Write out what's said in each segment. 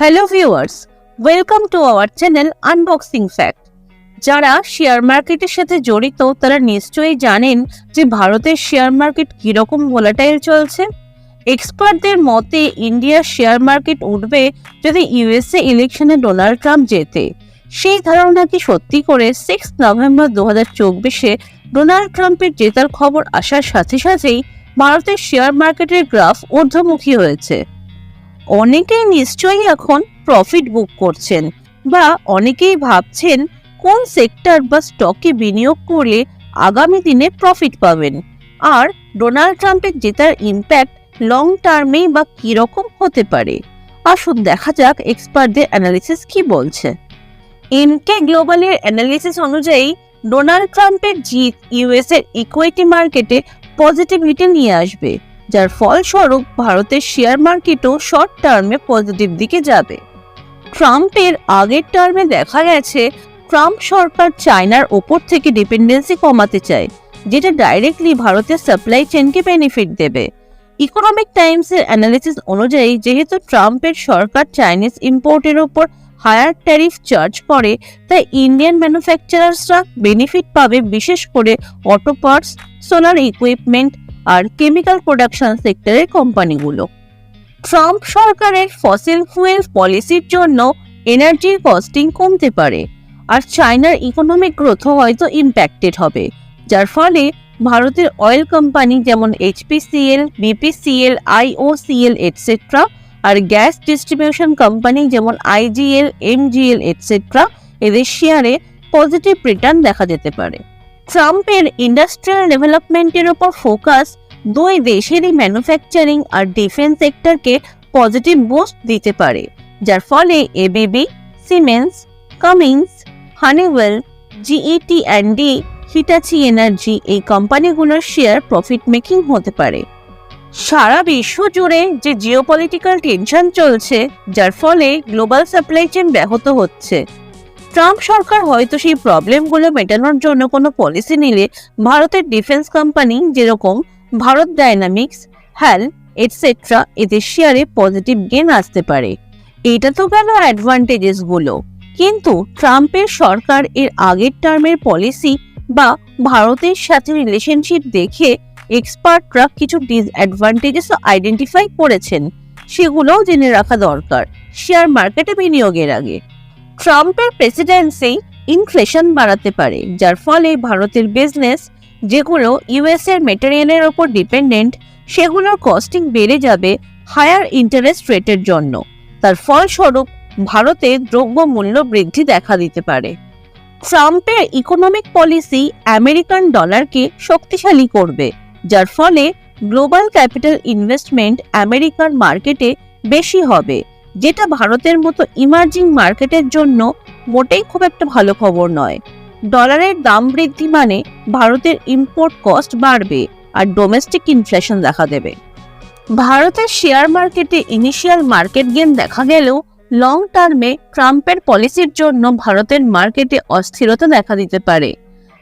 Hello viewers, welcome to our channel unboxing fact. যারা share মার্কেটের সাথে জড়িত তারা নিশ্চয়ই জানেন যে ভারতের শেয়ার মার্কেট কিরকম ভোলাটাইল চলছে। এক্সপার্টদের মতে ইন্ডিয়ার শেয়ার মার্কেট উঠবে যদি ইউএসএ ইলেকশনে ডোনাল্ড ট্রাম্প জেতে। সেই ধারণা কি সত্যি করে 6 নভেম্বর 2024-এ ডোনাল্ড ট্রাম্পের জেতার খবর আসার সাথে সাথেই ভারতের শেয়ার মার্কেটের গ্রাফ ঊর্ধ্বমুখী হয়েছে। অনেকেই নিশ্চয়ই এখন প্রফিট বুক করছেন বা অনেকেই ভাবছেন কোন সেক্টর বা স্টকে বিনিয়োগ করলে আগামী দিনে প্রফিট পাবেন, আর ডোনাল্ড ট্রাম্পের জেতার ইম্প্যাক্ট লং টার্মে বা কিরকম হতে পারে। আসুন দেখা যাক এক্সপার্টদের অ্যানালিসিস কি বলছে। এমকে গ্লোবালের অ্যানালিসিস অনুযায়ী ডোনাল্ড ট্রাম্পের জিত ইউএস এর ইকুইটি মার্কেটে পজিটিভিটি নিয়ে আসবে, যার ফলস্বরূপ ভারতের শেয়ার মার্কেটও শর্ট টার্মে পজিটিভ দিকে যাবে। ট্রাম্পের আগের টার্মে দেখা গেছে ট্রাম্প সরকার চায়নার ওপর থেকে ডিপেন্ডেন্সি কমাতে চায়, যেটা ডাইরেক্টলি ভারতের সাপ্লাই চেনকে বেনিফিট দেবে। ইকোনমিক টাইমসের অ্যানালিসিস অনুযায়ী যেহেতু ট্রাম্পের সরকার চাইনিজ ইম্পোর্টের ওপর হায়ার ট্যারিফ চার্জ করে, তাই ইন্ডিয়ান ম্যানুফ্যাকচারার্সরা বেনিফিট পাবে, বিশেষ করে অটো পার্টস, সোলার ইকুইপমেন্ট আর কেমিক্যাল প্রোডাকশন সেক্টরের কোম্পানিগুলো। ট্রাম্প সরকারের ফসিল ফুয়েল পলিসির জন্য এনার্জির কস্টিং কমতে পারে, আর চায়নার ইকোনমিক গ্রোথও হয়তো ইম্প্যাক্টেড হবে, যার ফলে ভারতের অয়েল কোম্পানি যেমন এইচপিসিএল, বিপিসিএল, আইওসিএল এটসেট্রা আর গ্যাস ডিস্ট্রিবিউশন কোম্পানি যেমন আইজিএল, এমজিএল এটসেট্রা এদের শেয়ারে পজিটিভ রিটার্ন দেখা যেতে পারে। ট্রাম্পের ইন্ডাস্ট্রিয়াল ডেভেলপমেন্টের উপর ফোকাস দুই দেশেরই ম্যানুফ্যাকচারিং আর ডিফেন্স সেক্টরকে পজিটিভ বুস্ট দিতে পারে, যার ফলে ABB, Siemens, Cummins, Honeywell, GE T&D, Hitachi energy এই কোম্পানিগুলোর শেয়ার প্রফিট মেকিং হতে পারে। সারা বিশ্ব জুড়ে যে জিওপলিটিক্যাল টেনশন চলছে, যার ফলে গ্লোবাল সাপ্লাই চেইন ব্যাহত হচ্ছে, ট্রাম্প সরকার হয়তো সেই প্রবলেমগুলো মেটানোর জন্য কোনো পলিসি নিলে ভারতের ডিফেন্স কোম্পানি যেরকম ভারত ডায়নামিক্স, হ্যাল এটসেট্রা এদের শেয়ারে পজিটিভ গেন আসতে পারে। এটা তো গেল অ্যাডভান্টেজেস গুলো, কিন্তু ট্রাম্পের সরকার এর আগের টার্মের পলিসি বা ভারতের সাথে রিলেশনশিপ দেখে এক্সপার্টরা কিছু ডিসঅ্যাডভান্টেজেস আইডেন্টিফাই করেছেন, সেগুলোও জেনে রাখা দরকার শেয়ার মার্কেটে বিনিয়োগের আগে। ট্রাম্পের প্রেসিডেন্সি ইনফ্লেশন বাড়াতে পারে, যার ফলে ভারতের বিজনেস যেগুলো ইউএস এর মেটেরিয়ালের ওপর ডিপেন্ডেন্ট সেগুলোর কস্টিং বেড়ে যাবে হায়ার ইন্টারেস্ট রেটের জন্য। তার ফলস্বরূপ ভারতে দ্রব্য মূল্য বৃদ্ধি দেখা দিতে পারে। ট্রাম্পের ইকোনমিক পলিসি আমেরিকান ডলারকে শক্তিশালী করবে, যার ফলে গ্লোবাল ক্যাপিটাল ইনভেস্টমেন্ট আমেরিকান মার্কেটে বেশি হবে, যেটা ভারতের মতো ইমার্জিং মার্কেটের জন্য মোটেই খুব একটা ভালো খবর নয়। ডলারের দাম বৃদ্ধি মানে ভারতের ইম্পোর্ট কস্ট বাড়বে আর ডোমেস্টিক ইনফ্লেশন দেখা দেবে। ভারতের শেয়ার মার্কেটে ইনিশিয়াল মার্কেট গেইন দেখা গেলেও লং টার্মে ট্রাম্পের পলিসির জন্য ভারতের মার্কেটে অস্থিরতা দেখা দিতে পারে।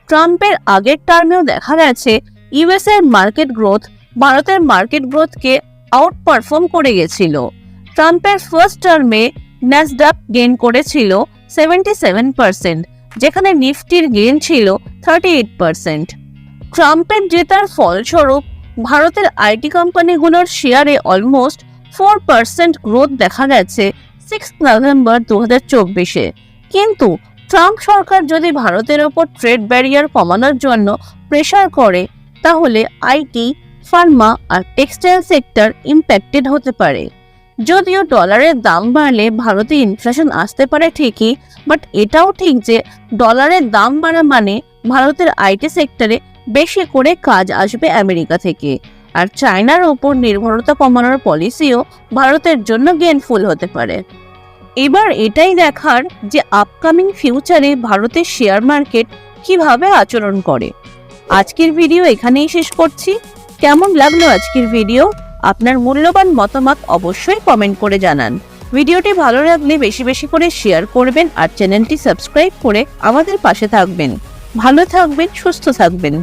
ট্রাম্পের আগের টার্মেও দেখা গেছে ইউএস এর মার্কেট গ্রোথ ভারতের মার্কেট গ্রোথকে আউট পারফর্ম করে গেছিল। ট্রাম্পের ফার্স্ট টার্মে ন্যাসডাক গেইন করেছিল 77%, যেখানে নিফটির গেইন ছিল 38%। ট্রাম্পের জেতার ফলস্বরূপ ভারতের আইটি কোম্পানিগুলোর শেয়ারে অলমোস্ট 4% গ্রোথ দেখা গেছে 6 নভেম্বর 2024-এ। কিন্তু ট্রাম্প সরকার যদি ভারতের ওপর ট্রেড ব্যারিয়ার কমানোর জন্য প্রেসার করে, তাহলে আইটি, ফার্মা আর টেক্সটাইল সেক্টর ইম্প্যাক্টেড হতে পারে। যদিও ডলারের দাম বাড়লে ভারতে ইনফ্লেশন আসতে পারে ঠিকই, বাট এটাও ঠিক যে ডলারের দাম বাড়া মানে ভারতের আইটি সেক্টরে বেশি করে কাজ আসবে আমেরিকা থেকে, আর চায়নার উপর নির্ভরতা কমানোর পলিসিও ভারতের জন্য গেইনফুল হতে পারে। এবার এটাই দেখার যে আপকামিং ফিউচারে ভারতের শেয়ার মার্কেট কিভাবে আচরণ করে। আজকের ভিডিও এখানেই শেষ করছি। কেমন লাগলো আজকের ভিডিও? আপনার মূল্যবান মতামত অবশ্যই কমেন্ট করে জানান। ভিডিওটি ভালো লাগলে বেশি বেশি করে শেয়ার করবেন আর চ্যানেলটি সাবস্ক্রাইব করে আমাদের পাশে থাকবেন। ভালো থাকবেন, সুস্থ থাকবেন।